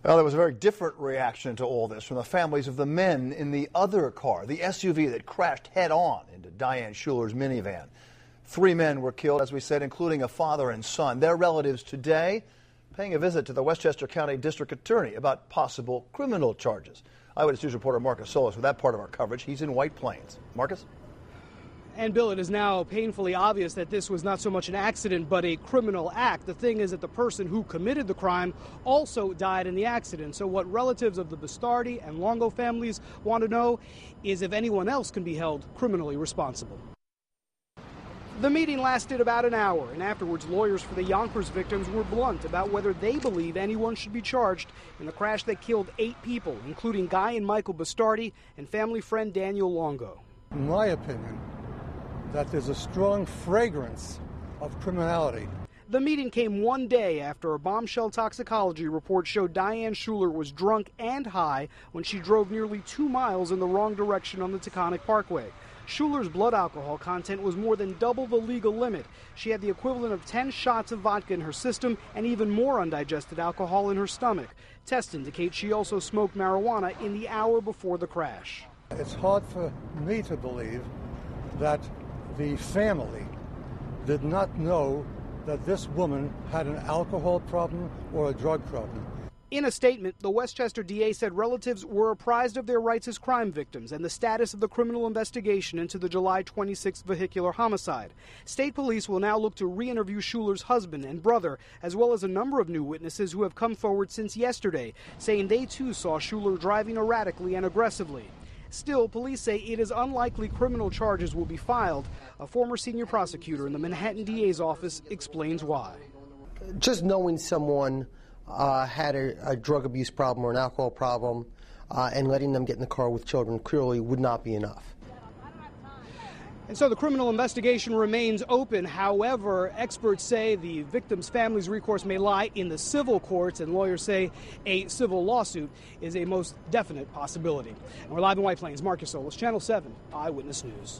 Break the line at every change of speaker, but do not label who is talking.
Well, there was a very different reaction to all this from the families of the men in the other car, the SUV that crashed head-on into Diane Schuler's minivan. 3 men were killed, as we said, including a father and son. Their relatives today paying a visit to the Westchester County District Attorney about possible criminal charges. Eyewitness News reporter Marcus Solis with that part of our coverage. He's in White Plains. Marcus?
And Bill, it is now painfully obvious that this was not so much an accident, but a criminal act. The thing is that the person who committed the crime also died in the accident. So what relatives of the Bastardi and Longo families want to know is if anyone else can be held criminally responsible. The meeting lasted about an hour, and afterwards lawyers for the Yonkers victims were blunt about whether they believe anyone should be charged in the crash that killed 8 people, including Guy and Michael Bastardi and family friend Daniel Longo.
In my opinion, that there's a strong fragrance of criminality.
The meeting came one day after a bombshell toxicology report showed Diane Schuler was drunk and high when she drove nearly 2 miles in the wrong direction on the Taconic Parkway. Schuler's blood alcohol content was more than double the legal limit. She had the equivalent of 10 shots of vodka in her system and even more undigested alcohol in her stomach. Tests indicate she also smoked marijuana in the hour before the crash.
It's hard for me to believe that the family did not know that this woman had an alcohol problem or a drug problem.
In a statement, the Westchester DA said relatives were apprised of their rights as crime victims and the status of the criminal investigation into the July 26th vehicular homicide. State police will now look to re-interview Schuler's husband and brother, as well as a number of new witnesses who have come forward since yesterday, saying they too saw Schuler driving erratically and aggressively. Still, police say it is unlikely criminal charges will be filed. A former senior prosecutor in the Manhattan DA's office explains why.
Just knowing someone had a drug abuse problem or an alcohol problem and letting them get in the car with children clearly would not be enough.
And so the criminal investigation remains open. However, experts say the victims' families' recourse may lie in the civil courts, and lawyers say a civil lawsuit is a most definite possibility. And we're live in White Plains. Marcus Solis, Channel 7 Eyewitness News.